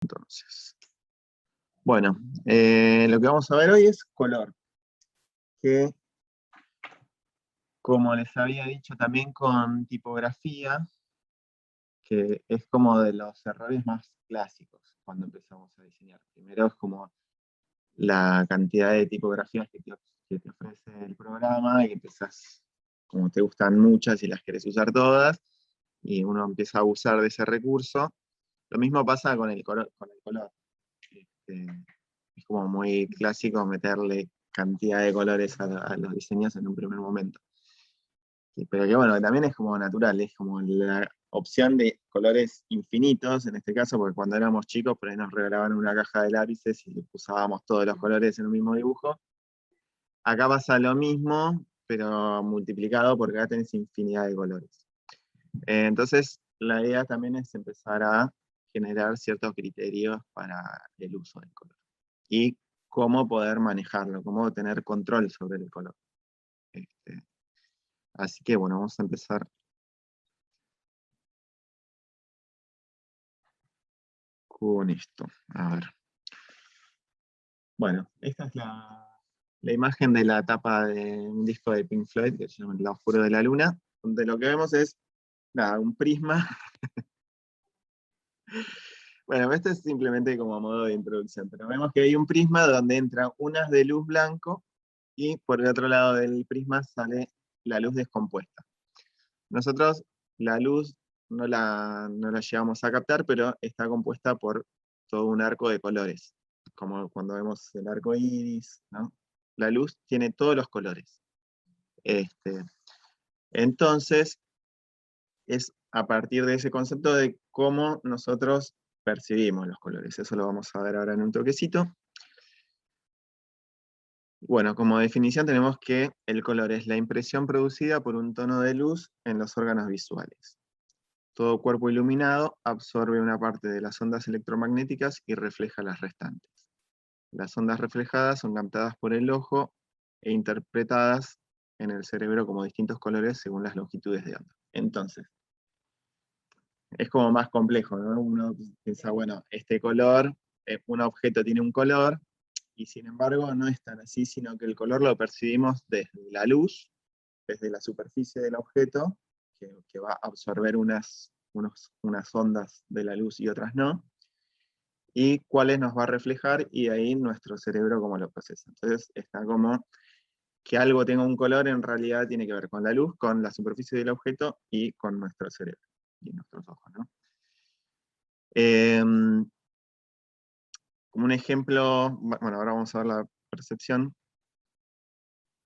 Entonces, bueno, lo que vamos a ver hoy es color, que como les había dicho también con tipografía, que es como de los errores más clásicos cuando empezamos a diseñar. Primero es como la cantidad de tipografías que te ofrece el programa, y que empezás, como te gustan muchas y las querés usar todas, y uno empieza a abusar de ese recurso. Lo mismo pasa con el color. Es como muy clásico meterle cantidad de colores a los diseños en un primer momento. Pero que bueno, también es como natural, es como la opción de colores infinitos, en este caso, porque cuando éramos chicos por ahí nos regalaban una caja de lápices y usábamos todos los colores en un mismo dibujo. Acá pasa lo mismo, pero multiplicado, porque acá tenés infinidad de colores. Entonces, la idea también es empezar a generar ciertos criterios para el uso del color. Y cómo poder manejarlo, cómo tener control sobre el color. Así que bueno, vamos a empezar con esto. A ver. Bueno, esta es la imagen de la tapa de un disco de Pink Floyd, que se llama El lado oscuro de la luna, donde lo que vemos es, nada, un prisma. Bueno, esto es simplemente como modo de introducción, pero vemos que hay un prisma donde entra unas de luz blanco, y por el otro lado del prisma sale la luz descompuesta. Nosotros la luz no la llegamos a captar, pero está compuesta por todo un arco de colores, como cuando vemos el arco iris, ¿no? La luz tiene todos los colores. Entonces, es a partir de ese concepto de cómo nosotros percibimos los colores. Eso lo vamos a ver ahora en un toquecito. Bueno, como definición tenemos que el color es la impresión producida por un tono de luz en los órganos visuales. Todo cuerpo iluminado absorbe una parte de las ondas electromagnéticas y refleja las restantes. Las ondas reflejadas son captadas por el ojo e interpretadas en el cerebro como distintos colores según las longitudes de onda. Entonces, es como más complejo, ¿no? Uno piensa, bueno, este color, un objeto tiene un color, y sin embargo no es tan así, sino que el color lo percibimos desde la luz, desde la superficie del objeto, que va a absorber unas ondas de la luz y otras no, y cuáles nos va a reflejar, y ahí nuestro cerebro cómo lo procesa. Entonces está como que algo tenga un color, en realidad tiene que ver con la luz, con la superficie del objeto y con nuestro cerebro y nuestros ojos, ¿no? Como un ejemplo, bueno, ahora vamos a ver la percepción,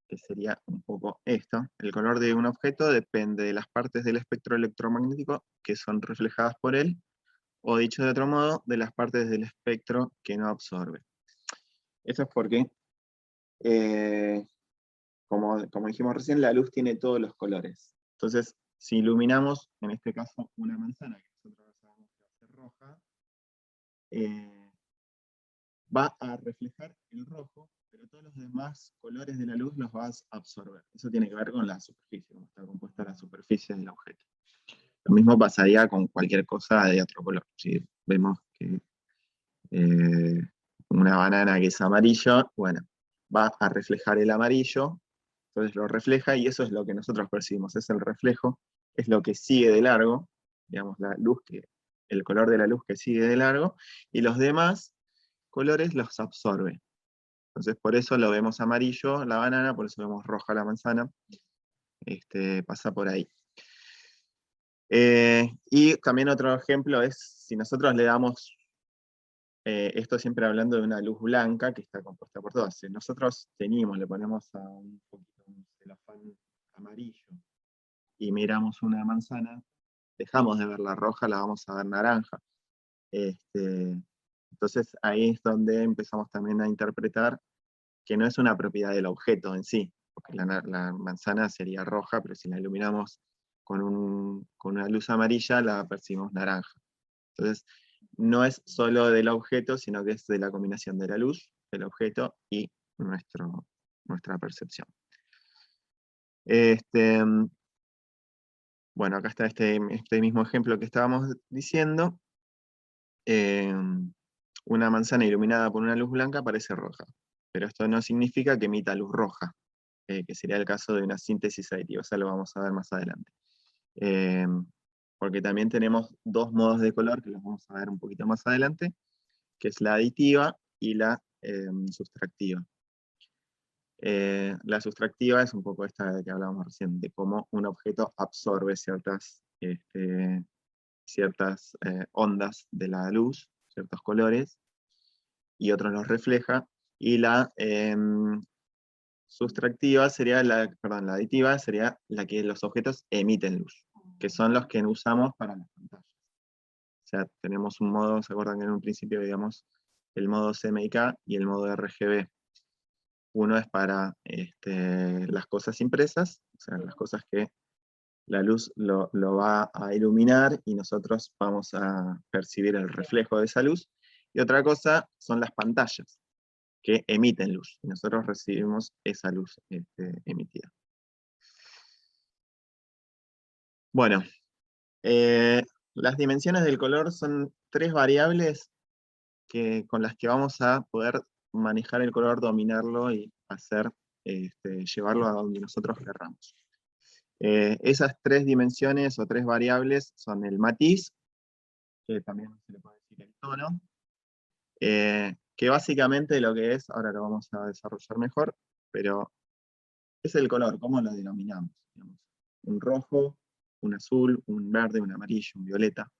que sería un poco esto. El color de un objeto depende de las partes del espectro electromagnético que son reflejadas por él, o dicho de otro modo, de las partes del espectro que no absorbe. Eso es porque, eh, como dijimos recién, la luz tiene todos los colores. Entonces, si iluminamos, en este caso, una manzana, que nosotros sabemos que va a ser roja, va a reflejar el rojo, pero todos los demás colores de la luz los vas a absorber. Eso tiene que ver con la superficie, cómo está compuesta la superficie del objeto. Lo mismo pasaría con cualquier cosa de otro color. Si vemos que una banana que es amarillo, bueno, va a reflejar el amarillo, entonces lo refleja, y eso es lo que nosotros percibimos, es el reflejo, es lo que sigue de largo, digamos, el color de la luz que sigue de largo, y los demás colores los absorbe. Entonces por eso lo vemos amarillo la banana, por eso vemos roja la manzana, pasa por ahí. Y también otro ejemplo es, si nosotros le damos, esto siempre hablando de una luz blanca que está compuesta por todas, si nosotros le ponemos a un poquito un celofán amarillo y miramos una manzana, dejamos de ver la roja, la vamos a ver naranja. Entonces ahí es donde empezamos también a interpretar que no es una propiedad del objeto en sí, porque la manzana sería roja, pero si la iluminamos con una luz amarilla, la percibimos naranja. Entonces, no es solo del objeto, sino que es de la combinación de la luz, del objeto y nuestra percepción. Bueno, acá está este mismo ejemplo que estábamos diciendo. una manzana iluminada por una luz blanca parece roja, pero esto no significa que emita luz roja, que sería el caso de una síntesis aditiva, eso lo vamos a ver más adelante. Porque también tenemos dos modos de color, que los vamos a ver un poquito más adelante, que es la aditiva y la sustractiva. La sustractiva es un poco esta de que hablábamos recién, de cómo un objeto absorbe ciertas ondas de la luz, ciertos colores, y otros los refleja, y la sustractiva sería la aditiva sería la que los objetos emiten luz, que son los que usamos para las pantallas. O sea, tenemos un modo, ¿se acuerdan que en un principio veíamos el modo CMYK y el modo RGB? Uno es para las cosas impresas, o sea, las cosas que la luz lo va a iluminar y nosotros vamos a percibir el reflejo de esa luz. Y otra cosa son las pantallas, que emiten luz, y nosotros recibimos esa luz emitida. Bueno, las dimensiones del color son 3 variables con las que vamos a poder manejar el color, dominarlo y llevarlo a donde nosotros querramos. Esas 3 dimensiones o 3 variables son el matiz, que también se le puede decir el tono, que básicamente lo que es, ahora lo vamos a desarrollar mejor, pero es el color, ¿cómo lo denominamos? Digamos, un rojo, un azul, un verde, un amarillo, un violeta.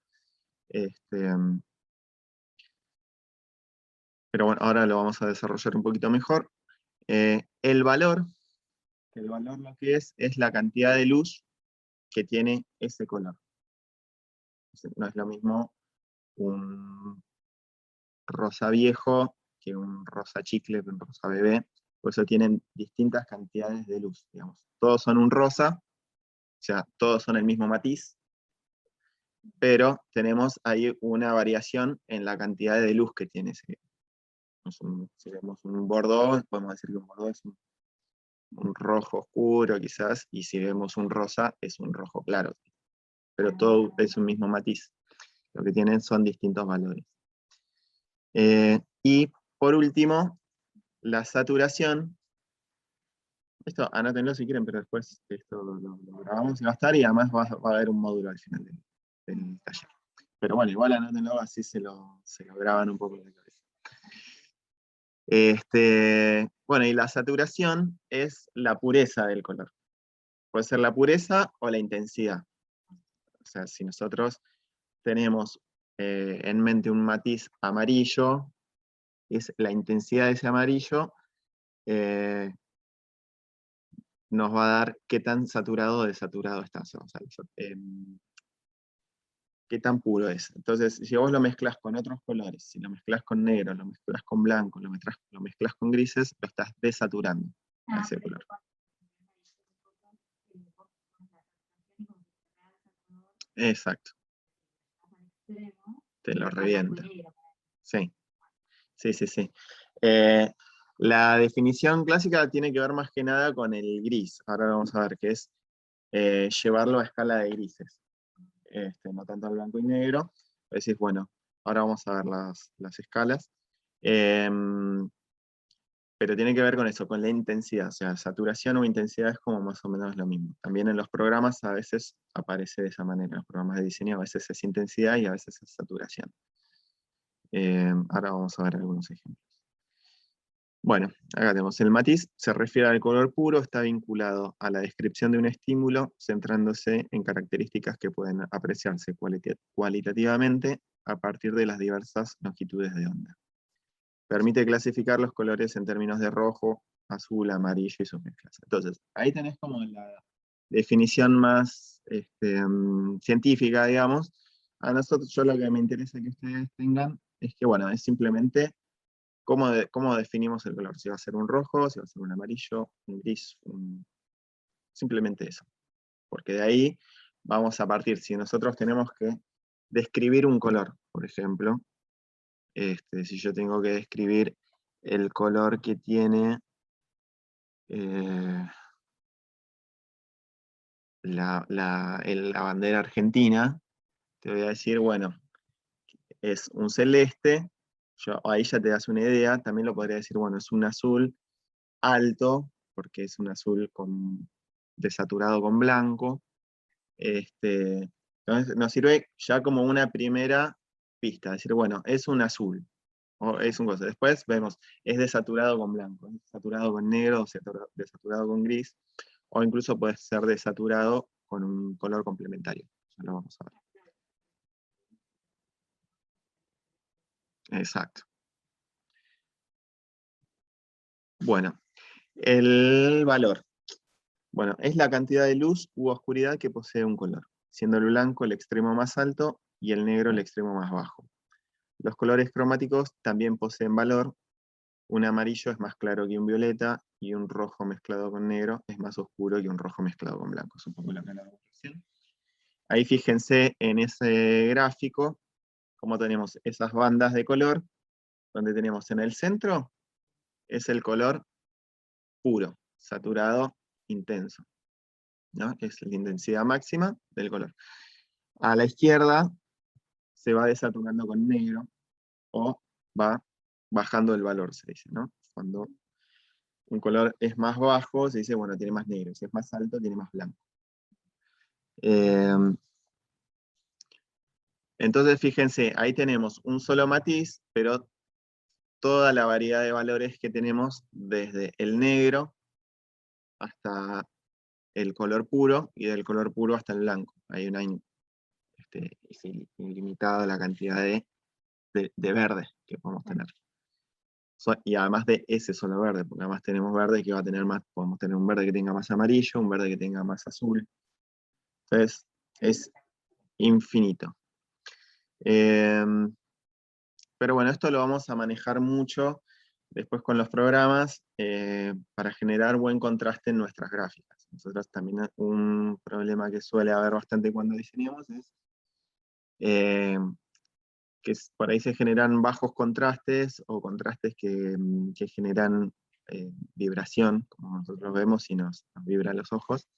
Pero bueno, ahora lo vamos a desarrollar un poquito mejor. El valor lo que es la cantidad de luz que tiene ese color. No es lo mismo un rosa viejo que un rosa chicle, que un rosa bebé, por eso tienen distintas cantidades de luz, digamos. Todos son un rosa, o sea, todos son el mismo matiz, pero tenemos ahí una variación en la cantidad de luz que tiene ese. Si vemos un bordeaux, podemos decir que un bordeaux es un rojo oscuro quizás, y si vemos un rosa, es un rojo claro. Pero todo es un mismo matiz. Lo que tienen son distintos valores. Y por último, la saturación. Esto anótenlo si quieren, pero después esto lo grabamos y va a estar, y además va a haber un módulo al final del taller. Pero bueno, igual anótenlo, así se lo graban un poco en la cabeza. Bueno, y la saturación es la pureza del color. Puede ser la pureza o la intensidad. O sea, si nosotros tenemos en mente un matiz amarillo, es la intensidad de ese amarillo, nos va a dar qué tan saturado o desaturado está. O sea, qué tan puro es. Entonces, si vos lo mezclas con otros colores, si lo mezclas con negro, lo mezclas con blanco, lo mezclas con grises, lo estás desaturando a ese color. Exacto. Te lo revienta. Sí. Sí. La definición clásica tiene que ver más que nada con el gris. Ahora vamos a ver qué es llevarlo a escala de grises. No tanto al blanco y negro. Decís, bueno, ahora vamos a ver las escalas. Pero tiene que ver con eso, con la intensidad. O sea, saturación o intensidad es como más o menos lo mismo. También en los programas a veces aparece de esa manera. En los programas de diseño a veces es intensidad y a veces es saturación. Ahora vamos a ver algunos ejemplos. Bueno, acá tenemos el matiz, se refiere al color puro, está vinculado a la descripción de un estímulo, centrándose en características que pueden apreciarse cualitativamente a partir de las diversas longitudes de onda. Permite clasificar los colores en términos de rojo, azul, amarillo y sus mezclas. Entonces, ahí tenés como la definición más científica, digamos. A nosotros, yo lo que me interesa que ustedes tengan es que, bueno, es simplemente ¿cómo definimos el color? Si va a ser un rojo, si va a ser un amarillo, un gris, simplemente eso. Porque de ahí vamos a partir, si nosotros tenemos que describir un color, por ejemplo, si yo tengo que describir el color que tiene la bandera argentina, te voy a decir, bueno, es un celeste ahí ya te das una idea, también lo podría decir, bueno, es un azul alto, porque es un azul desaturado con blanco. Entonces nos sirve ya como una primera pista, decir, bueno, es un azul, o es un cosa. Después vemos, es desaturado con blanco, es desaturado con negro, o desaturado con gris, o incluso puede ser desaturado con un color complementario. Ya lo vamos a ver. Exacto. Bueno, el valor. Bueno, es la cantidad de luz u oscuridad que posee un color, siendo el blanco el extremo más alto y el negro el extremo más bajo. Los colores cromáticos también poseen valor. Un amarillo es más claro que un violeta y un rojo mezclado con negro es más oscuro que un rojo mezclado con blanco. Es un poco la demostración. Ahí fíjense en ese gráfico cómo tenemos esas bandas de color, donde tenemos en el centro es el color puro, saturado, intenso, ¿no? Es la intensidad máxima del color. A la izquierda se va desaturando con negro o va bajando el valor, se dice, ¿no? Cuando un color es más bajo, se dice, bueno, tiene más negro. Si es más alto, tiene más blanco. Entonces, fíjense, ahí tenemos un solo matiz, pero toda la variedad de valores que tenemos desde el negro hasta el color puro, y del color puro hasta el blanco. Hay una es ilimitada la cantidad de verde que podemos tener. Y además de ese solo verde, porque además tenemos verde que va a tener más, podemos tener un verde que tenga más amarillo, un verde que tenga más azul. Entonces, es infinito. Pero bueno, esto lo vamos a manejar mucho después con los programas para generar buen contraste en nuestras gráficas. Nosotros también un problema que suele haber bastante cuando diseñamos es que por ahí se generan bajos contrastes o contrastes que generan vibración, como nosotros vemos y nos vibran los ojos.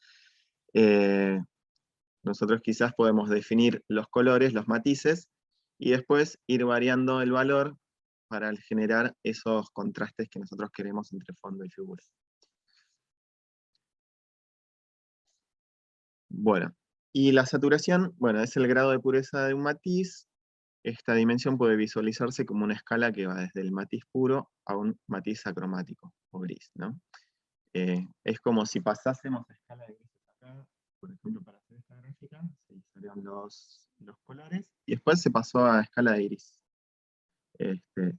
Nosotros quizás podemos definir los colores, los matices, y después ir variando el valor para generar esos contrastes que nosotros queremos entre fondo y figura. Bueno, y la saturación, bueno, es el grado de pureza de un matiz. Esta dimensión puede visualizarse como una escala que va desde el matiz puro a un matiz acromático, o gris, ¿no? Es como si pasásemos la escala de grises acá, por ejemplo, para hacer esta gráfica, se hicieron los colores, y después se pasó a escala de gris.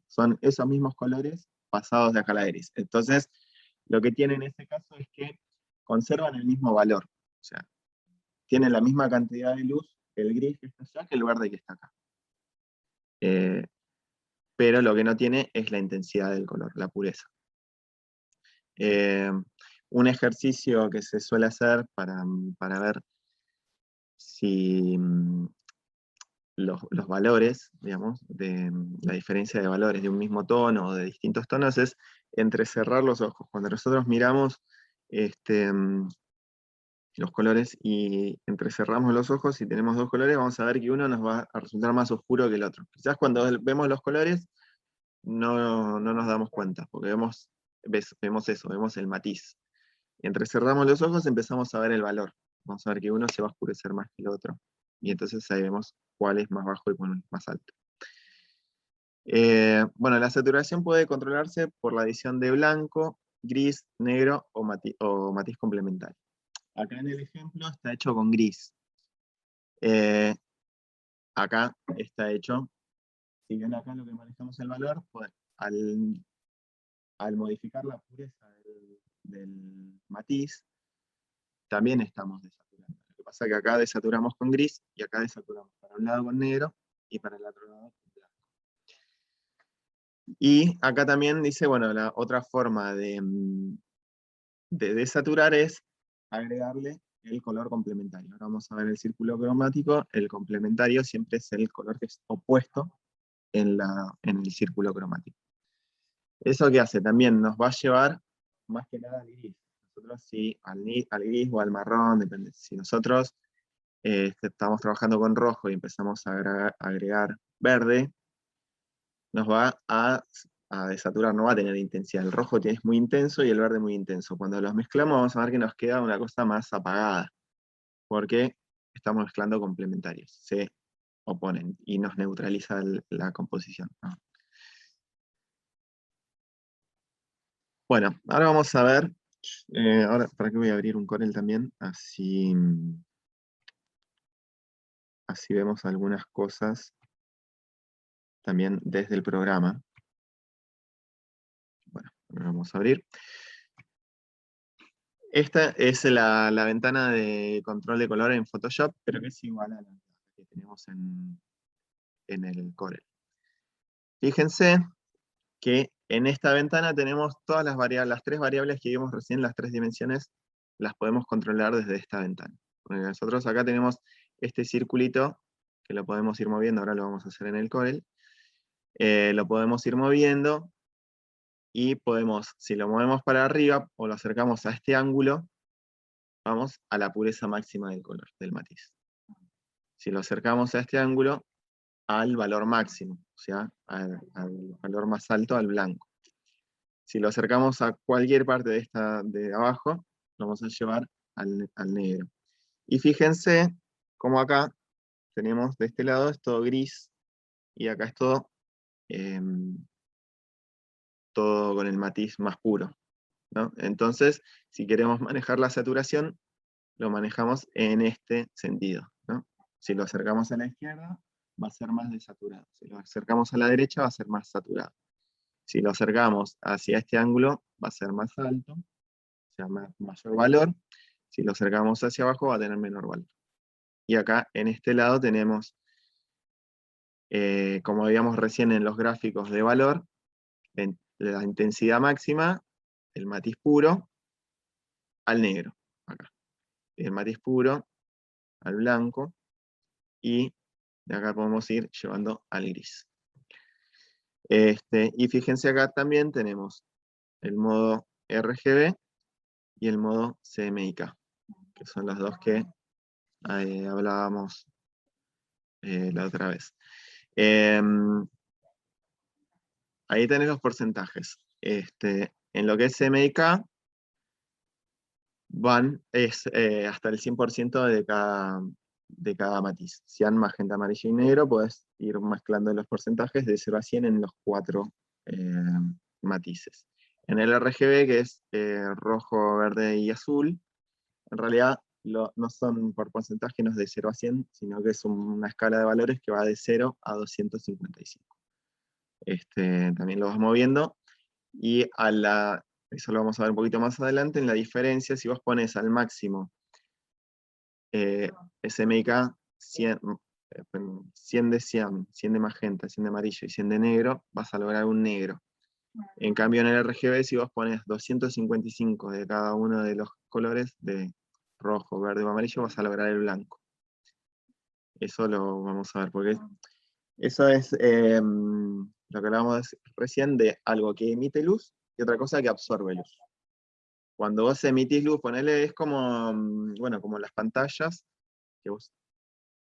Son esos mismos colores pasados de escala de gris. Entonces, lo que tiene en este caso es que conservan el mismo valor. O sea, tienen la misma cantidad de luz el gris que está allá que el verde que está acá. Pero lo que no tiene es la intensidad del color, la pureza. Un ejercicio que se suele hacer para ver si los valores, digamos, de la diferencia de valores de un mismo tono o de distintos tonos es entrecerrar los ojos. Cuando nosotros miramos los colores y entrecerramos los ojos y tenemos dos colores, vamos a ver que uno nos va a resultar más oscuro que el otro. Quizás cuando vemos los colores no nos damos cuenta, porque vemos eso, vemos el matiz. Y entrecerramos los ojos y empezamos a ver el valor. Vamos a ver que uno se va a oscurecer más que el otro. Y entonces ahí vemos cuál es más bajo y cuál es más alto. Bueno, la saturación puede controlarse por la adición de blanco, gris, negro o matiz complementario. Acá en el ejemplo está hecho con gris. Acá está hecho, si bien acá lo que manejamos el valor, pues, al modificar la pureza del matiz, también estamos desaturando. Lo que pasa es que acá desaturamos con gris y acá desaturamos para un lado con negro y para el otro lado con blanco. Y acá también dice, bueno, la otra forma de desaturar es agregarle el color complementario. Ahora vamos a ver el círculo cromático. El complementario siempre es el color que es opuesto en el círculo cromático. ¿Eso qué hace? También nos va a llevar más que nada al gris. Nosotros sí, al gris o al marrón, depende. Si nosotros estamos trabajando con rojo y empezamos a agregar verde, nos va a desaturar, no va a tener intensidad. El rojo es muy intenso y el verde muy intenso. Cuando los mezclamos vamos a ver que nos queda una cosa más apagada, porque estamos mezclando complementarios, se oponen y nos neutraliza la composición, ¿no? Bueno, ahora vamos a ver, ahora para qué voy a abrir un Corel también, así vemos algunas cosas también desde el programa. Bueno, ahora vamos a abrir. Esta es la ventana de control de color en Photoshop, pero que es igual a la que tenemos en el Corel. Fíjense que en esta ventana tenemos todas las variables, las tres variables que vimos recién, las tres dimensiones, las podemos controlar desde esta ventana. Porque nosotros acá tenemos este circulito, que lo podemos ir moviendo, ahora lo vamos a hacer en el Corel, lo podemos ir moviendo, y podemos, si lo movemos para arriba, o lo acercamos a este ángulo, vamos a la pureza máxima del color, del matiz. Si lo acercamos a este ángulo, al valor máximo, o sea, al valor más alto, al blanco. Si lo acercamos a cualquier parte de abajo, lo vamos a llevar al negro. Y fíjense cómo acá tenemos de este lado es todo gris, y acá es todo con el matiz más puro, ¿no? Entonces, si queremos manejar la saturación, lo manejamos en este sentido, ¿no? Si lo acercamos a la izquierda, va a ser más desaturado. Si lo acercamos a la derecha, va a ser más saturado. Si lo acercamos hacia este ángulo, va a ser más alto, o sea, mayor valor. Si lo acercamos hacia abajo, va a tener menor valor. Y acá, en este lado, tenemos, como veíamos recién en los gráficos de valor, la intensidad máxima, el matiz puro, al negro, acá. El matiz puro, al blanco, y de acá podemos ir llevando al gris. Y fíjense acá también tenemos el modo RGB y el modo CMYK, que son las dos que hablábamos la otra vez. Ahí tenés los porcentajes. En lo que es CMYK, es hasta el 100% de cada matiz. Cian, magenta, amarillo y negro, podés ir mezclando los porcentajes de 0 a 100 en los 4 matices. En el RGB, que es rojo, verde y azul, en realidad no son por porcentaje, no es de 0 a 100, sino que es una escala de valores que va de 0 a 255. También lo vas moviendo, y eso lo vamos a ver un poquito más adelante, en la diferencia, si vos pones al máximo SMYK 100, 100 de cian, 100 de magenta, 100 de amarillo y 100 de negro, vas a lograr un negro. En cambio en el RGB, si vos pones 255 de cada uno de los colores, de rojo, verde o amarillo, vas a lograr el blanco. Eso lo vamos a ver, porque eso es lo que hablábamos recién de algo que emite luz y otra cosa que absorbe luz. Cuando vos emitís luz, ponele, es como, bueno, como las pantallas, que vos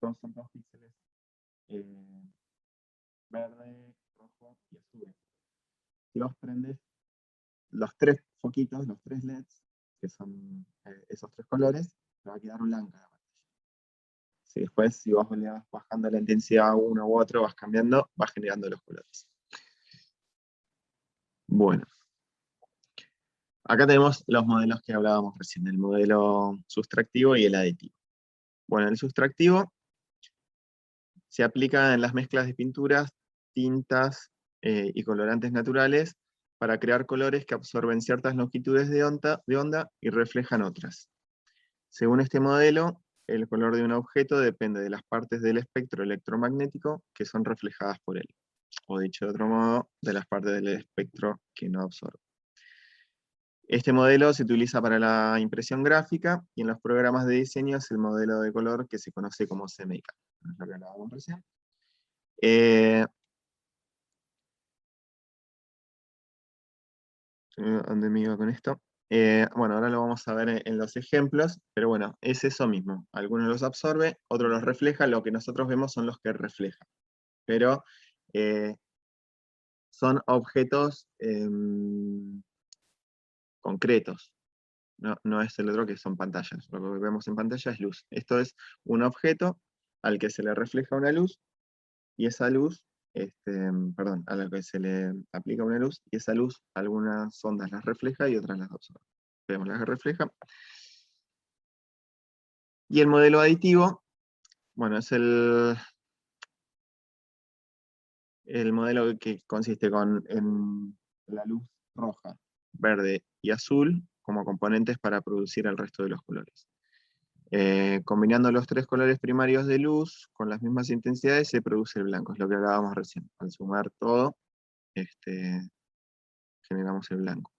son dos píxeles, verde, rojo y azul. Si vos prendes los tres foquitos, los tres LEDs, que son esos tres colores, te va a quedar blanca la pantalla. Si después, si vos le vas bajando la intensidad a uno u otro, vas cambiando, vas generando los colores. Bueno. Acá tenemos los modelos que hablábamos recién, el modelo sustractivo y el aditivo. Bueno, el sustractivo se aplica en las mezclas de pinturas, tintas y colorantes naturales para crear colores que absorben ciertas longitudes de onda y reflejan otras. Según este modelo, el color de un objeto depende de las partes del espectro electromagnético que son reflejadas por él, o dicho de otro modo, de las partes del espectro que no absorbe. Este modelo se utiliza para la impresión gráfica y en los programas de diseño es el modelo de color que se conoce como CMYK. Es lo que hablábamos recién. ¿Dónde me iba con esto? Bueno, ahora lo vamos a ver en los ejemplos, pero bueno, es eso mismo. Algunos los absorbe, otros los refleja, lo que nosotros vemos son los que reflejan. Pero son objetos concretos. No es el otro que son pantallas. Lo que vemos en pantalla es luz. Esto es un objeto al que se le refleja una luz, y esa luz, perdón, a la que se le aplica una luz, y esa luz algunas ondas las refleja y otras las absorbe. Vemos las que refleja. Y el modelo aditivo, bueno, es el modelo que consiste en la luz roja, verde y azul como componentes para producir el resto de los colores. Combinando los tres colores primarios de luz con las mismas intensidades se produce el blanco, es lo que hablábamos recién. Al sumar todo, generamos el blanco.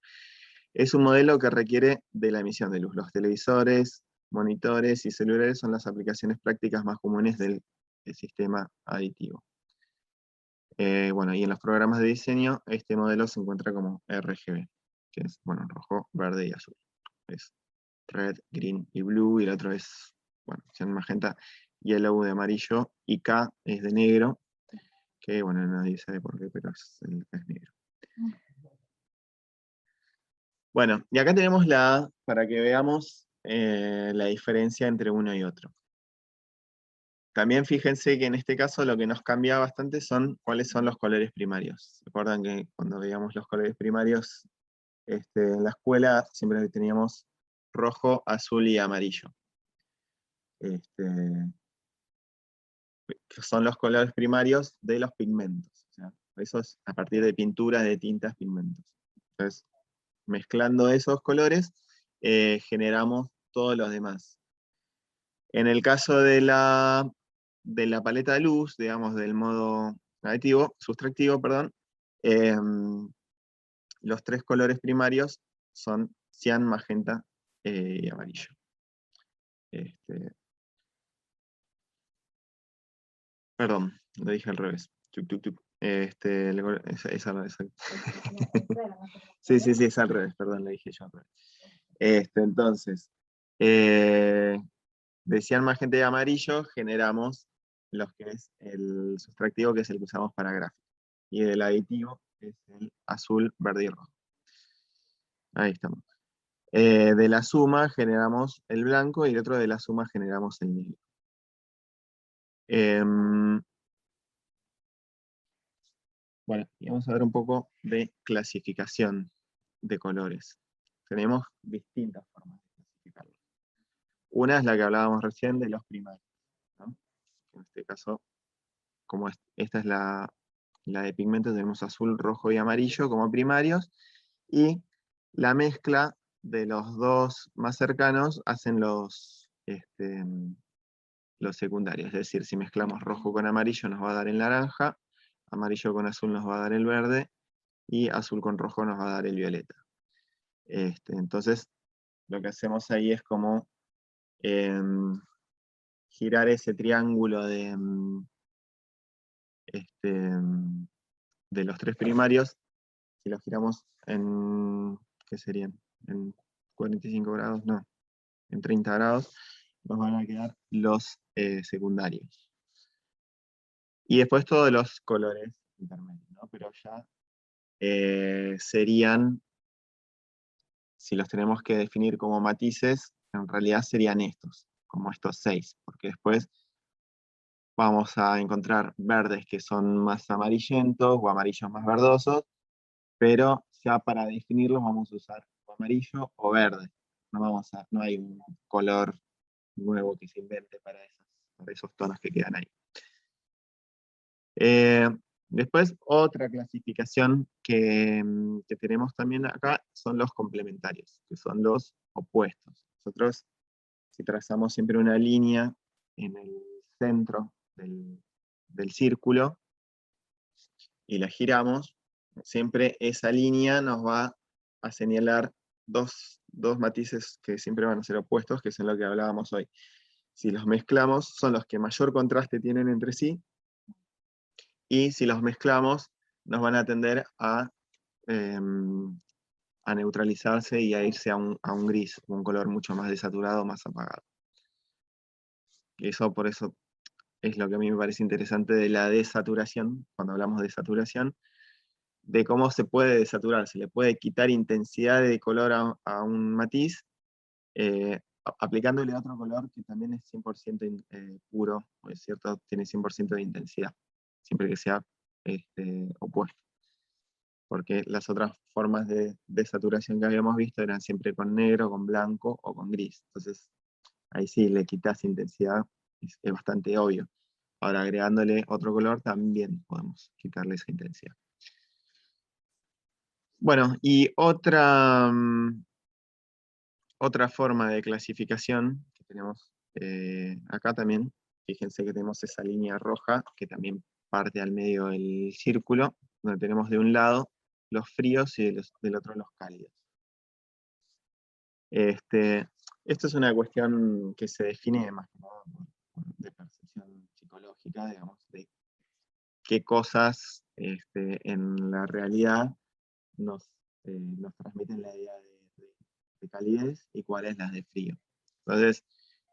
Es un modelo que requiere de la emisión de luz. Los televisores, monitores y celulares son las aplicaciones prácticas más comunes del sistema aditivo. Bueno, y en los programas de diseño, este modelo se encuentra como RGB, que es, bueno, rojo, verde y azul. Es red, green y blue, y el otro es, bueno, cian, magenta, yellow de amarillo, y K es de negro, que, bueno, nadie sabe por qué, pero es negro. Bueno, y acá tenemos para que veamos la diferencia entre uno y otro. También fíjense que en este caso lo que nos cambia bastante son cuáles son los colores primarios. Recuerdan que cuando veíamos los colores primarios en la escuela siempre teníamos rojo, azul y amarillo. Que son los colores primarios de los pigmentos. O sea, eso es a partir de pinturas de tintas pigmentos. Entonces, mezclando esos colores, generamos todos los demás. En el caso de la paleta de luz, digamos, del modo sustractivo, perdón, los tres colores primarios son cian, magenta y amarillo. Perdón, lo dije al revés. Es al revés. Sí, es al revés, perdón, lo dije yo al revés. Entonces, de cian, magenta y amarillo generamos los que es el sustractivo, que es el que usamos para gráfico. Y el aditivo es el azul, verde y rojo. Ahí estamos. De la suma generamos el blanco, y el otro de la suma generamos el negro. Bueno, y vamos a ver un poco de clasificación de colores. Tenemos distintas formas de clasificarlos. Una es la que hablábamos recién de los primarios, ¿no? En este caso, como esta es la de pigmentos, tenemos azul, rojo y amarillo como primarios, y la mezcla de los dos más cercanos hacen los secundarios. Es decir, si mezclamos rojo con amarillo nos va a dar el naranja, amarillo con azul nos va a dar el verde, y azul con rojo nos va a dar el violeta. Entonces, lo que hacemos ahí es como girar ese triángulo de los tres primarios. Si lo giramos ¿qué serían? En 45 grados, no, en 30 grados, nos van a quedar los secundarios. Y después todos los colores intermedios, ¿no? Pero ya serían, si los tenemos que definir como matices, en realidad serían estos, como estos 6, porque después vamos a encontrar verdes que son más amarillentos o amarillos más verdosos, pero ya para definirlos vamos a usar o amarillo o verde. No hay un color nuevo que se invente para esos tonos que quedan ahí. Después, otra clasificación que tenemos también acá son los complementarios, que son los opuestos. Nosotros, si trazamos siempre una línea en el centro del círculo y la giramos, siempre esa línea nos va a señalar dos matices que siempre van a ser opuestos, que son lo que hablábamos hoy. Si los mezclamos, son los que mayor contraste tienen entre sí, y si los mezclamos, nos van a tender a neutralizarse y a irse a un gris, un color mucho más desaturado, más apagado. Y por eso es lo que a mí me parece interesante de la desaturación, cuando hablamos de saturación, de cómo se puede desaturar. Se le puede quitar intensidad de color a un matiz, aplicándole otro color que también es 100% puro, es cierto, tiene 100% de intensidad, siempre que sea opuesto. Porque las otras formas de desaturación que habíamos visto eran siempre con negro, con blanco o con gris. Entonces, ahí sí le quitas intensidad, es bastante obvio. Ahora, agregándole otro color, también podemos quitarle esa intensidad. Bueno, y otra forma de clasificación que tenemos acá también, fíjense que tenemos esa línea roja que también parte al medio del círculo, donde tenemos de un lado los fríos y del otro los cálidos. Esto es una cuestión que se define más que nada de percepción psicológica, digamos, de qué cosas en la realidad nos transmiten la idea de calidez y cuáles las de frío. Entonces,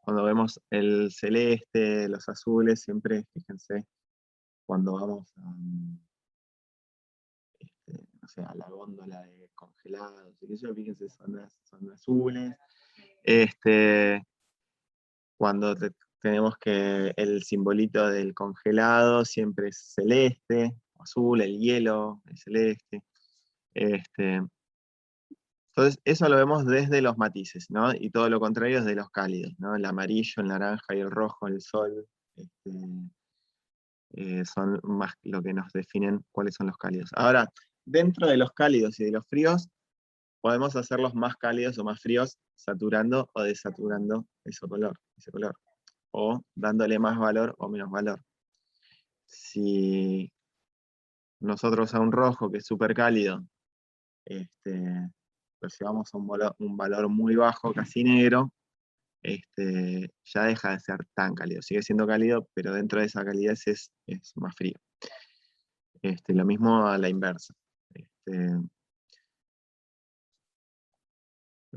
cuando vemos el celeste, los azules, siempre fíjense cuando vamos no sé, a la góndola de congelados, fíjense, son azules. Cuando tenemos que el simbolito del congelado siempre es celeste, azul, el hielo es celeste. Entonces, eso lo vemos desde los matices, ¿no? Y todo lo contrario es de los cálidos, ¿no? El amarillo, el naranja y el rojo, el sol, son más lo que nos definen cuáles son los cálidos. Ahora, dentro de los cálidos y de los fríos, podemos hacerlos más cálidos o más fríos, saturando o desaturando ese color, o dándole más valor o menos valor. Si nosotros a un rojo que es súper cálido, lo llevamos a un valor muy bajo, casi negro, ya deja de ser tan cálido. Sigue siendo cálido, pero dentro de esa calidez es más frío. Lo mismo a la inversa. Pero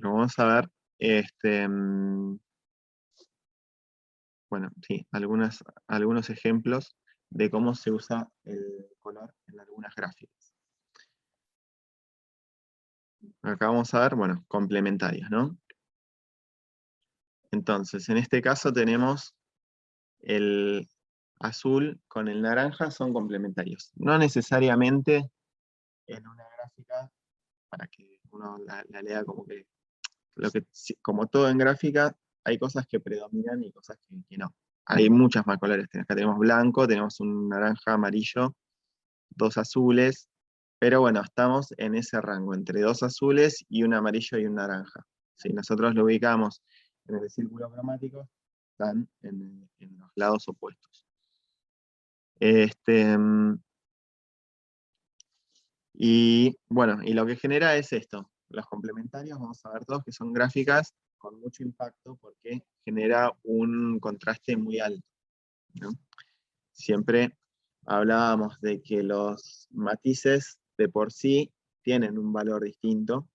vamos a ver, bueno, sí, algunos ejemplos de cómo se usa el color en algunas gráficas. Acá vamos a ver, bueno, complementarios, ¿no? Entonces, en este caso tenemos el azul con el naranja, son complementarios. No necesariamente en una gráfica, para que uno la lea como que, como todo en gráfica, hay cosas que predominan y cosas que no. Hay muchas más colores. Acá tenemos blanco, tenemos un naranja, amarillo, dos azules, pero bueno, estamos en ese rango, entre dos azules y un amarillo y un naranja. Si nosotros lo ubicamos en el círculo cromático, están en los lados opuestos. Y bueno, y lo que genera es esto. Los complementarios, vamos a ver todos, que son gráficas con mucho impacto porque genera un contraste muy alto, ¿no? Siempre hablábamos de que los matices de por sí tienen un valor distinto.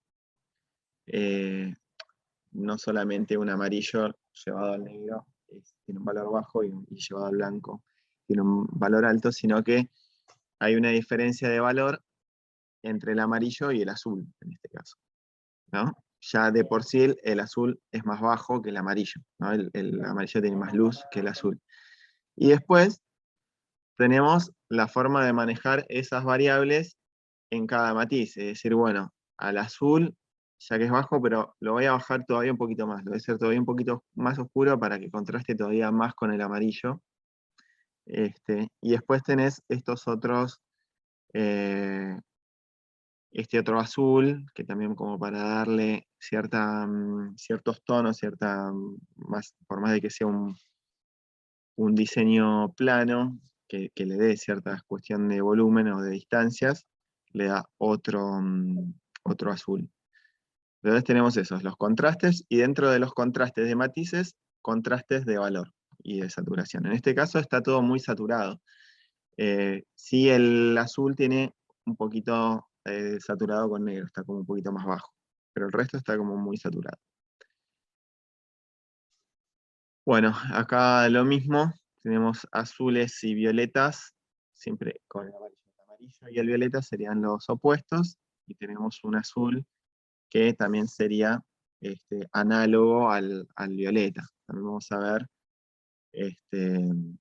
No solamente un amarillo llevado al negro tiene un valor bajo y llevado al blanco tiene un valor alto, sino que hay una diferencia de valor entre el amarillo y el azul, en este caso, ¿no? Ya de por sí el azul es más bajo que el amarillo, ¿no? El amarillo tiene más luz que el azul. Y después tenemos la forma de manejar esas variables en cada matiz, es decir, bueno, al azul, ya que es bajo, pero lo voy a bajar todavía un poquito más, lo voy a hacer todavía un poquito más oscuro para que contraste todavía más con el amarillo. Y después tenés estos otros, este otro azul, que también como para darle ciertos tonos, por más de que sea un diseño plano, que le dé cierta cuestión de volumen o de distancias, le da otro azul. Entonces tenemos esos, los contrastes, y dentro de los contrastes de matices, contrastes de valor y de saturación. En este caso está todo muy saturado. Sí, el azul tiene un poquito saturado con negro, está como un poquito más bajo, pero el resto está como muy saturado. Bueno, acá lo mismo, tenemos azules y violetas, siempre con el amarillo. El amarillo y el violeta serían los opuestos, y tenemos un azul que también sería análogo al violeta. También vamos a ver que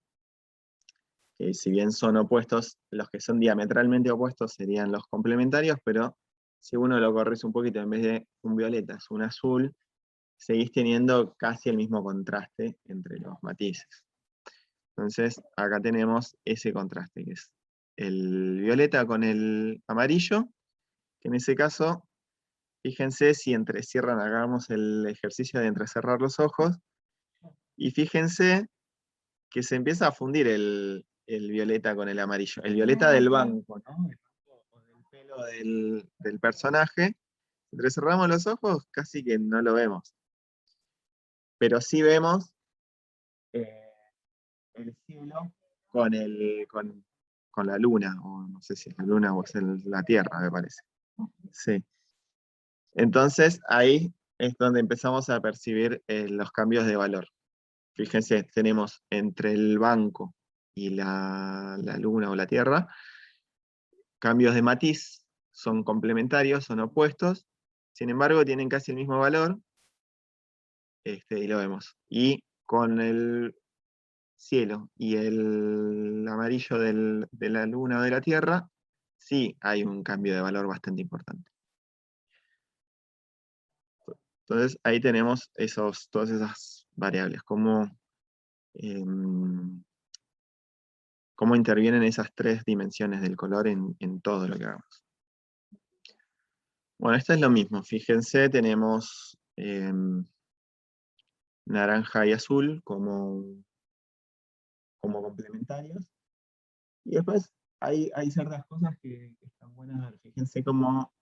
si bien son opuestos, los que son diametralmente opuestos serían los complementarios, pero si uno lo corrige un poquito, en vez de un violeta es un azul, seguís teniendo casi el mismo contraste entre los matices. Entonces, acá tenemos ese contraste, que es el violeta con el amarillo, que en ese caso, fíjense si entrecierran, hagamos el ejercicio de entrecerrar los ojos, y fíjense que se empieza a fundir el violeta con el amarillo. El violeta del banco, ¿no? O del pelo del personaje. Entrecerramos los ojos, casi que no lo vemos. Pero sí vemos el cielo con la luna, o no sé si es la luna o es la Tierra, me parece. Sí. Entonces ahí es donde empezamos a percibir los cambios de valor. Fíjense, tenemos entre el banco y la luna o la Tierra, cambios de matiz, son complementarios, son opuestos, sin embargo tienen casi el mismo valor, y lo vemos. Y con el cielo y el amarillo de la luna o de la Tierra, sí hay un cambio de valor bastante importante. Entonces ahí tenemos todas esas variables, cómo intervienen esas tres dimensiones del color en todo lo que hagamos. Bueno, esto es lo mismo, fíjense, tenemos naranja y azul como complementarios, y después hay ciertas cosas que están buenas ver. Fíjense cómo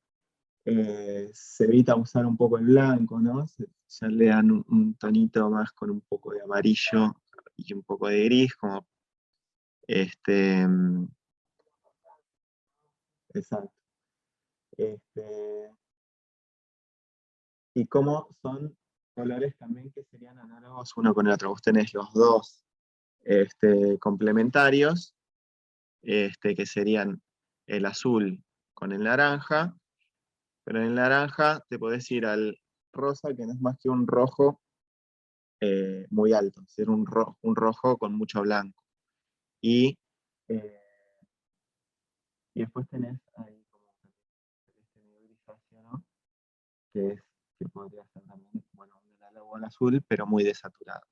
se evita usar un poco el blanco, ¿no? Ya le dan un tonito más con un poco de amarillo y un poco de gris, como exacto. Y cómo son colores también que serían análogos uno con el otro. Vos tenés los dos complementarios, que serían el azul con el naranja, pero en el naranja te podés ir al rosa, que no es más que un rojo muy alto, es decir, un rojo con mucho blanco. Y, eh, y después tenés ahí como este medio grisáceo, ¿no? Que podría ser también, bueno, un análogo al azul, pero muy desaturado.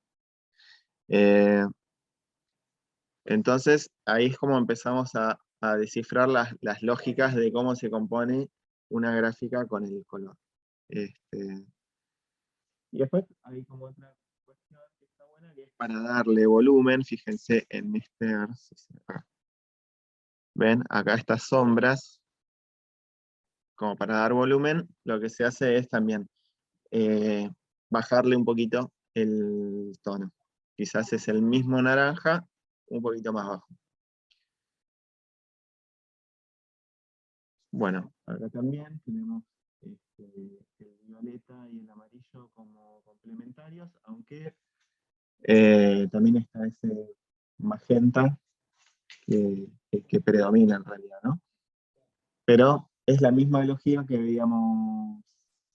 Entonces, ahí es como empezamos a descifrar las lógicas de cómo se compone una gráfica con el color. Y después hay como otra cuestión que está buena, que es para darle volumen. Fíjense en ¿ven? Acá estas sombras, como para dar volumen, lo que se hace es también bajarle un poquito el tono. Quizás es el mismo naranja, un poquito más bajo. Bueno, acá también tenemos el violeta y el amarillo como complementarios, aunque también está ese magenta que predomina en realidad, ¿no? Pero es la misma lógica que veíamos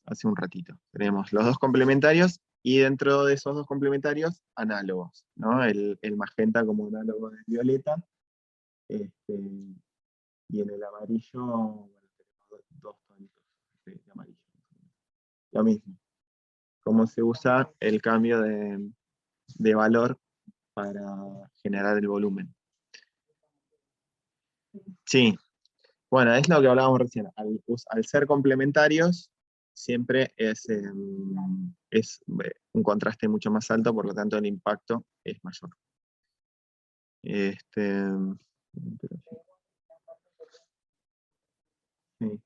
hace un ratito. Tenemos los dos complementarios y dentro de esos dos complementarios, análogos, ¿no? El magenta como análogo del violeta, y en el amarillo, bueno, tenemos dos tonitos de amarillo. Lo mismo, cómo se usa el cambio de valor para generar el volumen. Sí, bueno, es lo que hablábamos recién. Al ser complementarios, siempre es un contraste mucho más alto, por lo tanto el impacto es mayor. Sí,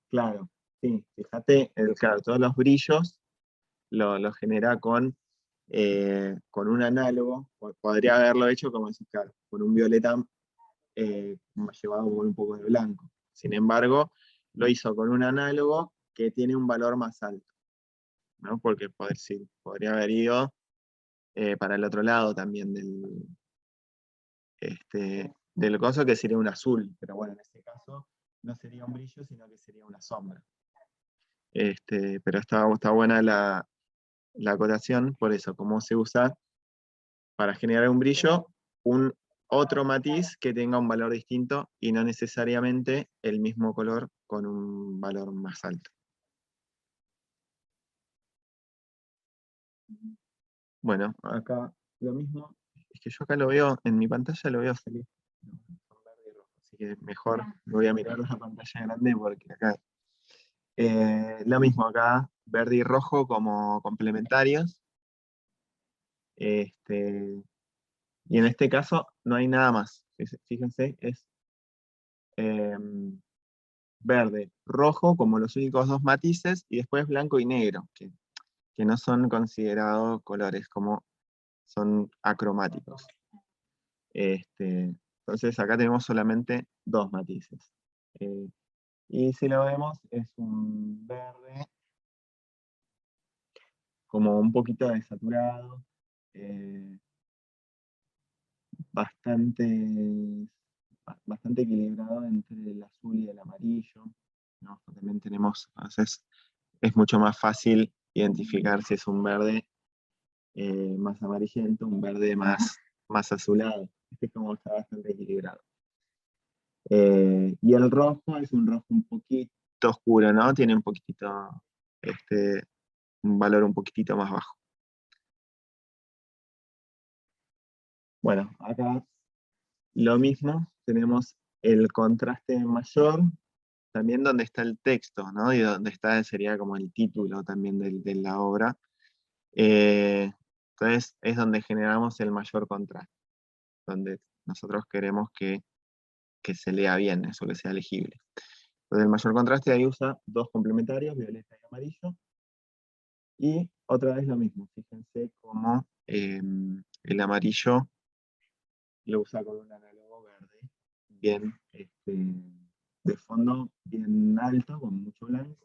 claro, sí, fíjate, claro, todos los brillos lo genera con un análogo. Podría haberlo hecho, como decís, claro, con un violeta llevado con un poco de blanco. Sin embargo, lo hizo con un análogo que tiene un valor más alto, ¿no? Porque podría haber ido para el otro lado también del coso, que sería un azul, pero bueno, en este caso no sería un brillo, sino que sería una sombra. Pero está buena la acotación, por eso, cómo se usa para generar un brillo, un otro matiz que tenga un valor distinto y no necesariamente el mismo color con un valor más alto. Bueno, acá lo mismo, es que yo acá lo veo, en mi pantalla lo veo feliz. Son verde y rojo, así que mejor voy a mirar la pantalla grande porque acá lo mismo acá, verde y rojo como complementarios. Y en este caso no hay nada más. Fíjense, es verde, rojo como los únicos dos matices, y después blanco y negro, que no son considerados colores, como son acromáticos. Entonces acá tenemos solamente dos matices. Y si lo vemos, es un verde como un poquito desaturado, bastante, bastante equilibrado entre el azul y el amarillo, ¿no? También tenemos, entonces, es mucho más fácil identificar si es un verde más amarillento, un verde más azulado. Este es como está bastante equilibrado. Y el rojo es un rojo un poquito oscuro, ¿no? Tiene un poquitito, un valor un poquitito más bajo. Bueno, acá lo mismo, tenemos el contraste mayor, también donde está el texto, ¿no? Y donde está sería como el título también de la obra. Entonces es donde generamos el mayor contraste, donde nosotros queremos que se lea bien, eso, que sea legible. Entonces el mayor contraste ahí usa dos complementarios, violeta y amarillo. Y otra vez lo mismo, fíjense cómo el amarillo lo usa con un análogo verde, bien, de fondo bien alto, con mucho blanco,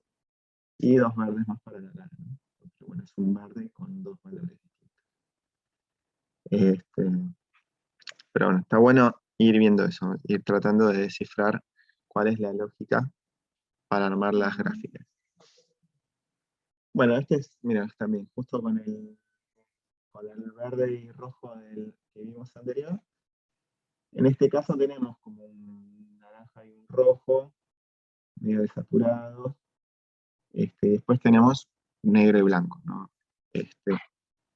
y dos verdes más para la larga, ¿no? Porque bueno, es un verde con dos valores distintos. Pero bueno, está bueno ir viendo eso, ir tratando de descifrar cuál es la lógica para armar las gráficas. Bueno, este es, mira, también justo con el verde y rojo que vimos anterior. En este caso tenemos como un naranja y un rojo, medio desaturados. Después tenemos negro y blanco, ¿no?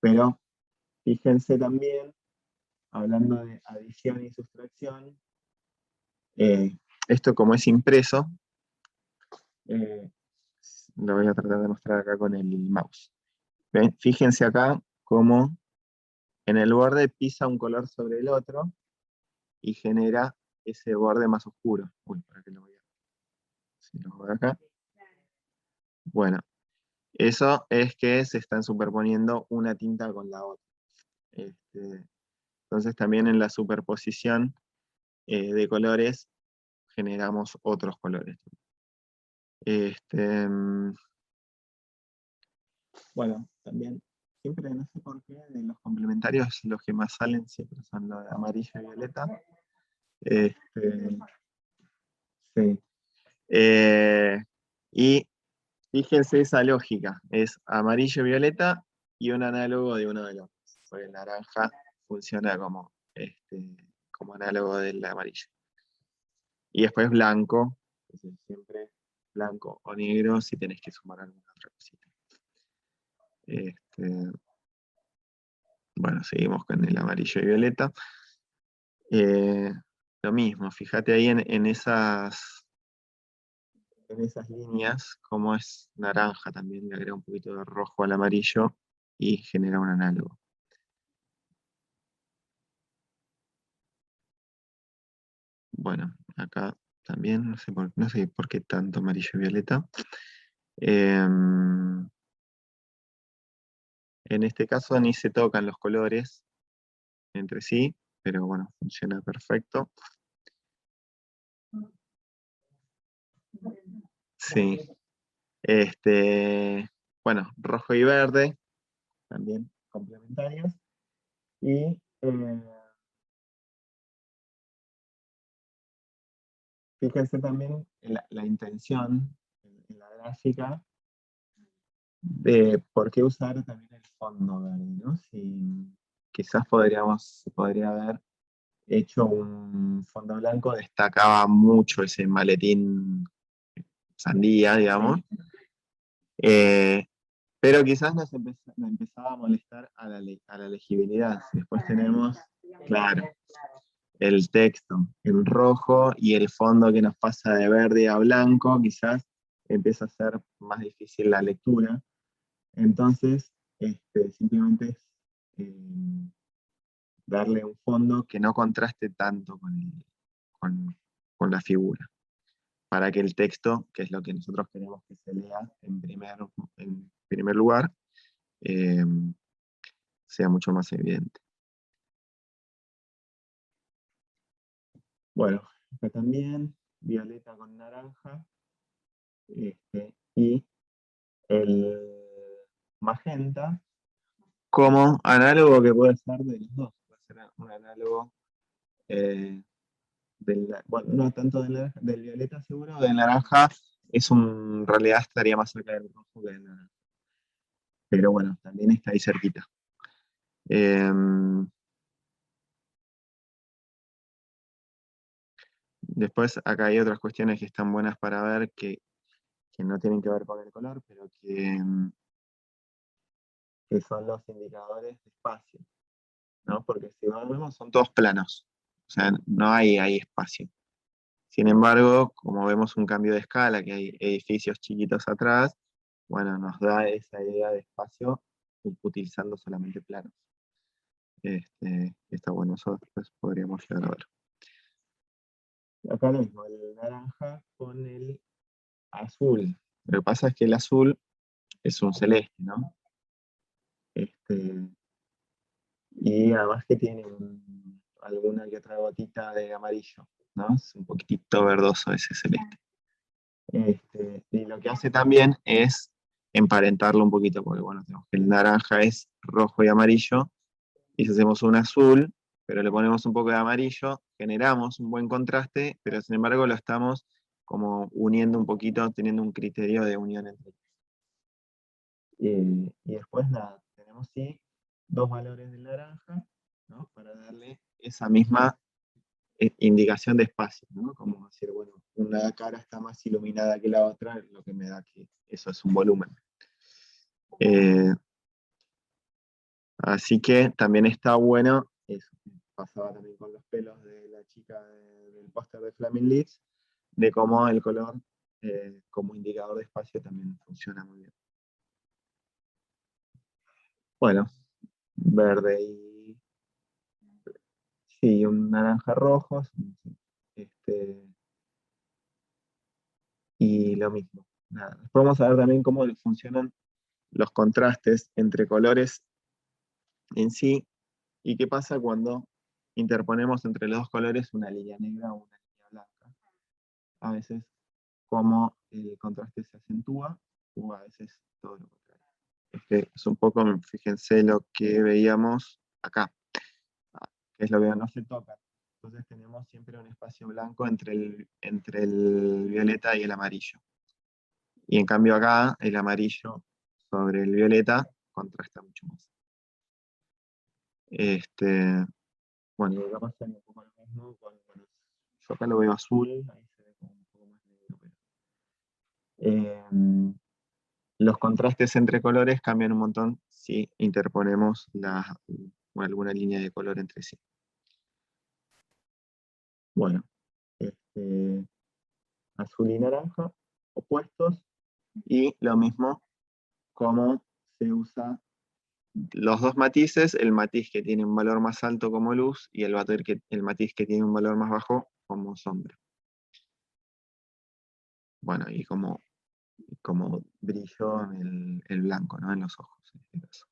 Pero fíjense también, hablando de adición y sustracción, esto como es impreso, lo voy a tratar de mostrar acá con el mouse. ¿Ven? Fíjense acá cómo en el borde pisa un color sobre el otro y genera ese borde más oscuro. Uy, para que lo vea. Si lo veo acá. Bueno, eso es que se están superponiendo una tinta con la otra. Entonces también en la superposición de colores generamos otros colores. Bueno, también, siempre no sé por qué, de los complementarios los que más salen siempre son los de amarillo y violeta. Sí. Y fíjense esa lógica, es amarillo y violeta y un análogo de uno de los dos. Porque el naranja funciona como análogo del amarillo. Y después blanco, entonces siempre blanco o negro si tenés que sumar alguna otra cosita. Bueno, seguimos con el amarillo y violeta. Lo mismo, fíjate ahí en esas líneas, como es naranja también, le agrega un poquito de rojo al amarillo y genera un análogo. Bueno, acá también, no sé por qué tanto amarillo y violeta. En este caso ni se tocan los colores entre sí, pero bueno, funciona perfecto. Sí. Bueno, rojo y verde, también complementarios. Y fíjense también en la intención en la gráfica de por qué usar también el fondo verde, ¿no? Si quizás se podría haber hecho un fondo blanco, destacaba mucho ese maletín sandía, digamos. Pero quizás nos empezaba a molestar a la legibilidad. Después tenemos, claro, el texto en rojo y el fondo que nos pasa de verde a blanco, quizás empieza a ser más difícil la lectura. Entonces, simplemente es darle un fondo que no contraste tanto con, con la figura, para que el texto, que es lo que nosotros queremos que se lea en primer lugar, eh, sea mucho más evidente. Bueno, acá también, violeta con naranja, y el magenta como análogo que puede ser de los dos. Puede ser un análogo bueno, no tanto del violeta seguro, del naranja en realidad estaría más cerca del rojo que del naranja. Pero bueno, también está ahí cerquita. Después acá hay otras cuestiones que están buenas para ver que no tienen que ver con el color, pero que son los indicadores de espacio, ¿no? Porque si vemos son todos planos, o sea, no hay espacio. Sin embargo, como vemos un cambio de escala, que hay edificios chiquitos atrás, bueno, nos da esa idea de espacio utilizando solamente planos. Está bueno, eso después podríamos llegar a ver. Acá lo mismo, el naranja con el azul. Lo que pasa es que el azul es un celeste, ¿no? Y además que tiene alguna que otra gotita de amarillo, ¿no? Es un poquitito verdoso ese celeste. Y lo que hace también es emparentarlo un poquito, porque bueno, tenemos que el naranja es rojo y amarillo, y si hacemos un azul, pero le ponemos un poco de amarillo, generamos un buen contraste, pero sin embargo lo estamos como uniendo un poquito, teniendo un criterio de unión entre ellos. Y después nada, tenemos sí dos valores del naranja, ¿no? Para darle esa misma indicación de espacio, ¿no? Como decir, bueno, una cara está más iluminada que la otra, lo que me da que eso es un volumen. Así que también está bueno, eso pasaba también con los pelos de la chica del póster de Flaming Lips, de cómo el color como indicador de espacio también funciona muy bien. Bueno, verde y sí, un naranja rojo, y lo mismo. Nada. Después vamos a ver también cómo funcionan los contrastes entre colores en sí y qué pasa cuando interponemos entre los dos colores una línea negra o una línea blanca. A veces cómo el contraste se acentúa o a veces todo lo contrario. Es un poco, fíjense lo que veíamos acá, que es lo que no se toca. Entonces tenemos siempre un espacio blanco entre el violeta y el amarillo. Y en cambio acá, el amarillo sobre el violeta contrasta mucho más. Bueno, y acá pasa un poco lo mismo bueno, yo acá lo veo azul, ahí se ve como un poco más negro, pero los contrastes entre colores cambian un montón si interponemos alguna línea de color entre sí. Bueno, azul y naranja, opuestos, y lo mismo como se usa los dos matices, el matiz que tiene un valor más alto como luz y el matiz que tiene un valor más bajo como sombra. Bueno, y como brillo en el blanco, ¿no? En los ojos, en este caso.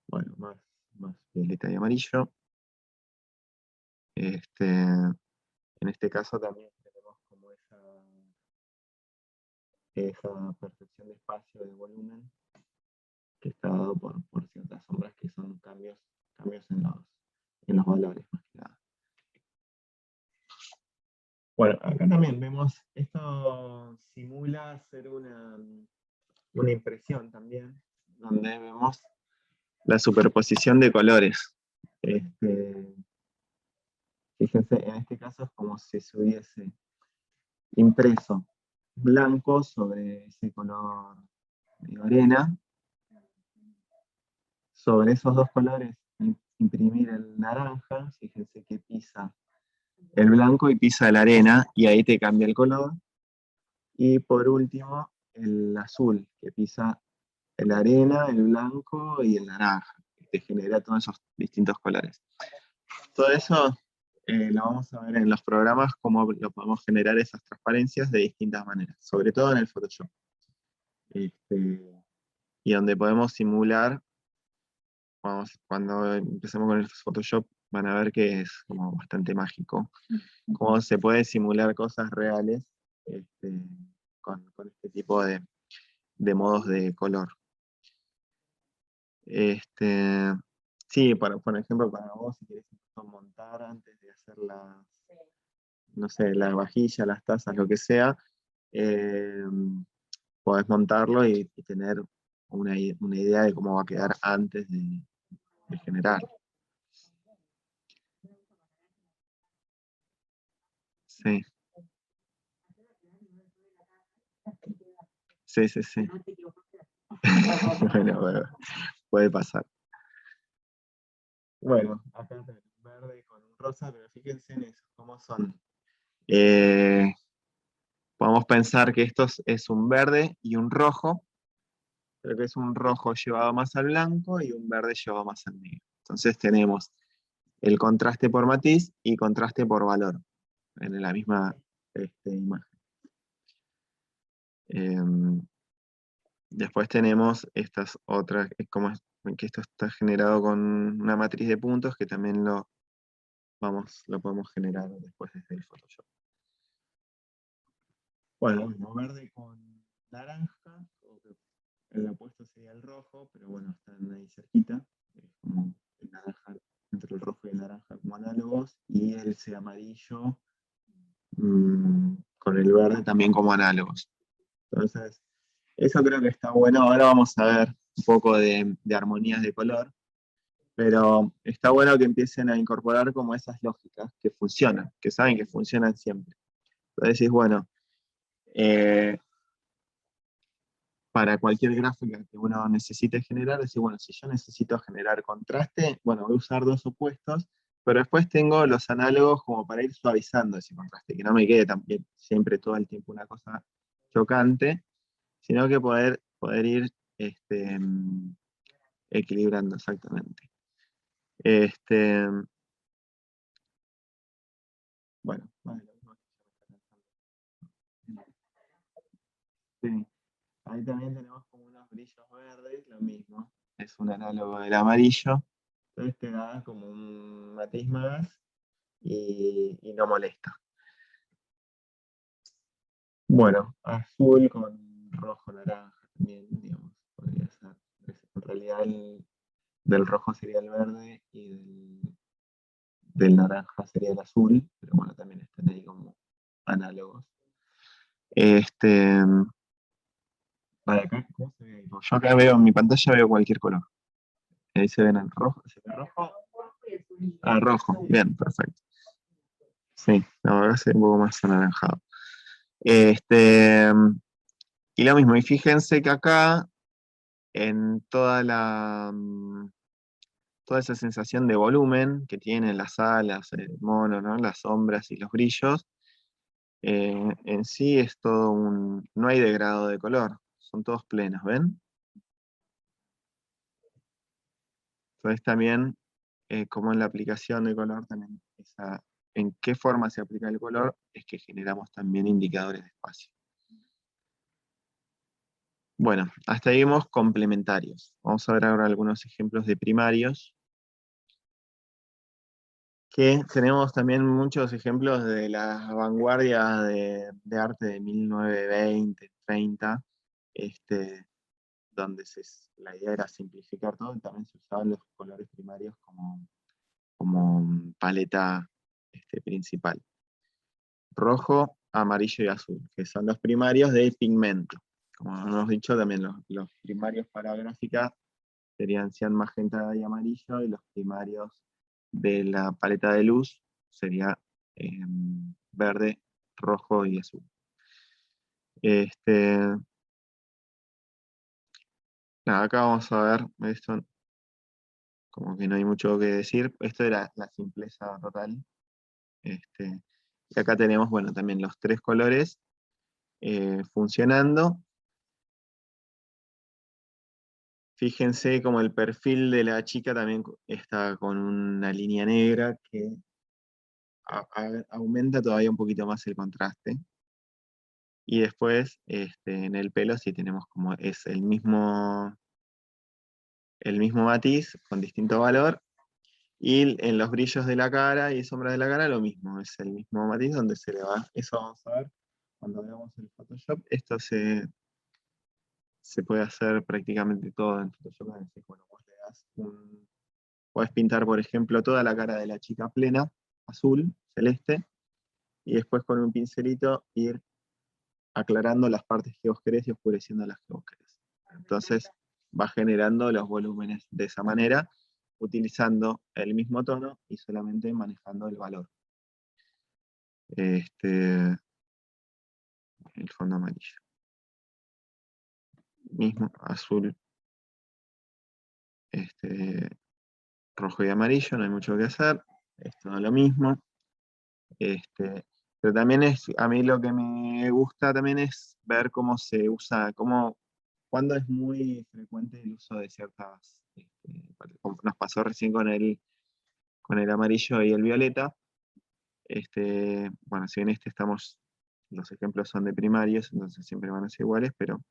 Bueno, más violeta y amarillo. En este caso también tenemos como esa percepción de espacio, de volumen, que está dado por ciertas sombras que son cambios en los valores, más que nada. Bueno, acá también vemos, esto simula hacer una impresión también, donde vemos la superposición de colores. Fíjense, en este caso es como si se hubiese impreso blanco sobre ese color de arena. Sobre esos dos colores imprimir el naranja, fíjense que pisa el blanco y pisa la arena, y ahí te cambia el color. Y por último, el azul, que pisa la arena, el blanco y el naranja, que te genera todos esos distintos colores. Todo eso lo vamos a ver en los programas, cómo lo podemos generar esas transparencias de distintas maneras, sobre todo en el Photoshop. Y donde podemos simular, cuando empecemos con el Photoshop, van a ver que es como bastante mágico, cómo se puede simular cosas reales con este tipo de modos de color. Sí, por ejemplo, para vos, si querés montar antes de hacer no sé, la vajilla, las tazas, lo que sea, podés montarlo y tener una idea de cómo va a quedar antes de generar. Sí. Sí, sí, sí. Bueno, puede pasar. Bueno, acá tenemos un verde con un rosa, pero fíjense en eso, cómo son. Podemos pensar que esto es un verde y un rojo, pero que es un rojo llevado más al blanco y un verde llevado más al negro. Entonces tenemos el contraste por matiz y contraste por valor en la misma imagen. Después tenemos estas otras, como que esto está generado con una matriz de puntos que también lo podemos generar después desde el Photoshop. Bueno, verde con naranja, el opuesto sería el rojo, pero bueno, están ahí cerquita, es como el naranja, entre el rojo y el naranja como análogos, y ese amarillo con el verde también como análogos. Entonces, eso creo que está bueno. Ahora vamos a ver un poco de armonías de color, pero está bueno que empiecen a incorporar como esas lógicas que funcionan, que saben que funcionan siempre. Entonces decís, bueno, para cualquier gráfica que uno necesite generar, decir, bueno, si yo necesito generar contraste, bueno, voy a usar dos opuestos, pero después tengo los análogos como para ir suavizando ese contraste, que no me quede también siempre todo el tiempo una cosa chocante, sino que poder ir equilibrando exactamente. Bueno, vale. Sí. Ahí también tenemos como unos brillos verdes, lo mismo. Es un análogo del amarillo. Entonces te da como un matiz más y no molesta. Bueno, azul con rojo, naranja también, digamos, podría ser. En realidad del rojo sería el verde y del naranja sería el azul, pero bueno, también están ahí como análogos. Para acá, ¿cómo se ve? Yo acá veo en mi pantalla veo cualquier color. Ahí se ven el rojo. ¿Se ve rojo? Ah, rojo. Bien, perfecto. Sí, la verdad se ve un poco más anaranjado. Y lo mismo, y fíjense que acá, en toda esa sensación de volumen que tienen las alas, el mono, ¿no? Las sombras y los brillos, en sí es todo no hay degradado de color, son todos plenos, ¿ven? Entonces también, como en la aplicación de color, también en qué forma se aplica el color, es que generamos también indicadores de espacio. Bueno, hasta ahí vimos complementarios. Vamos a ver ahora algunos ejemplos de primarios. Que tenemos también muchos ejemplos de las vanguardias de arte de 1920, 30, donde la idea era simplificar todo, y también se usaban los colores primarios como paleta principal. Rojo, amarillo y azul, que son los primarios de pigmento. Como hemos dicho, también los primarios para gráfica serían cian, magenta y amarillo, y los primarios de la paleta de luz sería verde, rojo y azul. Nada, acá vamos a ver, esto como que no hay mucho que decir. Esto era la simpleza total. Y acá tenemos, bueno, también los tres colores funcionando. Fíjense como el perfil de la chica también está con una línea negra que aumenta todavía un poquito más el contraste. Y después en el pelo sí tenemos como es el mismo matiz con distinto valor. Y en los brillos de la cara y sombras de la cara lo mismo, es el mismo matiz donde se le va. Eso vamos a ver cuando veamos el Photoshop. Esto se puede hacer prácticamente todo en Photoshop. Bueno, vos le das podés pintar, por ejemplo, toda la cara de la chica plena, azul, celeste, y después con un pincelito ir aclarando las partes que vos querés y oscureciendo las que vos querés. Entonces va generando los volúmenes de esa manera, utilizando el mismo tono y solamente manejando el valor. El fondo amarillo. Mismo, azul, rojo y amarillo, no hay mucho que hacer. Esto no es lo mismo. Pero también a mí lo que me gusta también es ver cómo se usa, cuando es muy frecuente el uso de ciertas, como nos pasó recién con el amarillo y el violeta. Bueno, si bien los ejemplos son de primarios, entonces siempre van a ser iguales, pero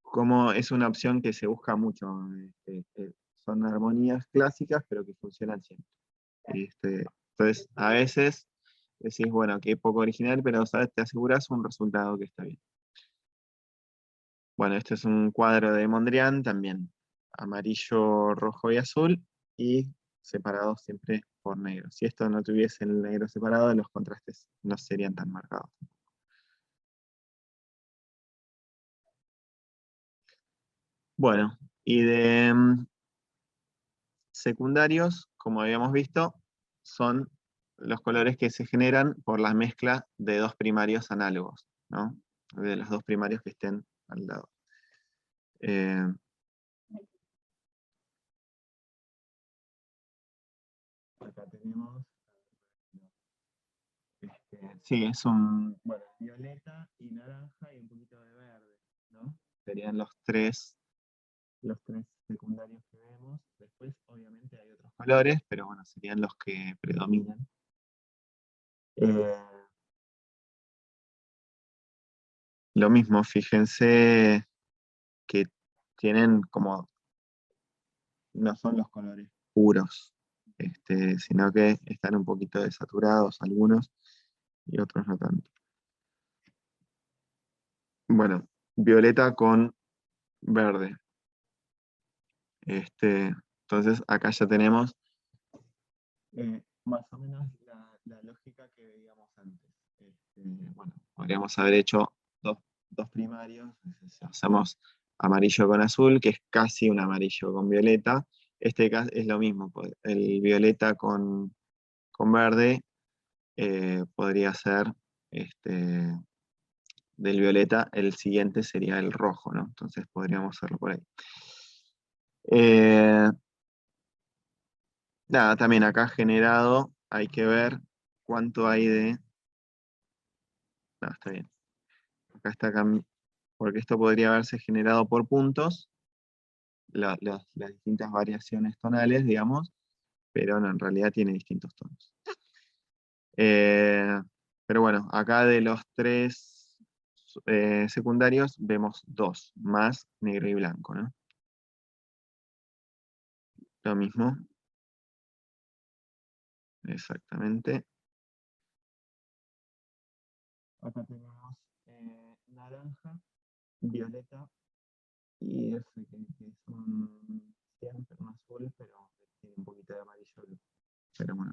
como es una opción que se busca mucho, son armonías clásicas, pero que funcionan siempre. Entonces, a veces decís, bueno, que poco original, pero ¿sabes? Te aseguras un resultado que está bien. Bueno, este es un cuadro de Mondrian, también amarillo, rojo y azul, y separados siempre por negro. Si esto no tuviese el negro separado, los contrastes no serían tan marcados. Bueno, y de secundarios, como habíamos visto, son los colores que se generan por la mezcla de dos primarios análogos, ¿no? De los dos primarios que estén al lado. Acá tenemos, sí, es bueno, violeta y naranja y un poquito de verde, ¿no? Serían los tres secundarios que vemos. Después, obviamente, hay otros colores, pero bueno, serían los que predominan. Lo mismo, fíjense que tienen como, no son los colores puros, sino que están un poquito desaturados algunos y otros no tanto. Bueno, violeta con verde. Entonces acá ya tenemos más o menos la lógica que veíamos antes. Bueno, podríamos haber hecho dos primarios, hacemos amarillo con azul, que es casi un amarillo con violeta. Este caso es lo mismo, el violeta con verde podría ser del violeta, el siguiente sería el rojo, ¿no? Entonces podríamos hacerlo por ahí. Nada, también acá generado, hay que ver cuánto hay de... No, está bien. Acá está porque esto podría haberse generado por puntos, las distintas variaciones tonales, digamos, pero no, en realidad tiene distintos tonos. Pero bueno, acá de los tres secundarios vemos dos, más negro y blanco, ¿no? Lo mismo. Exactamente. Acá tenemos naranja, violeta y F, que son siempre un azul, pero tiene un poquito de amarillo. Pero bueno,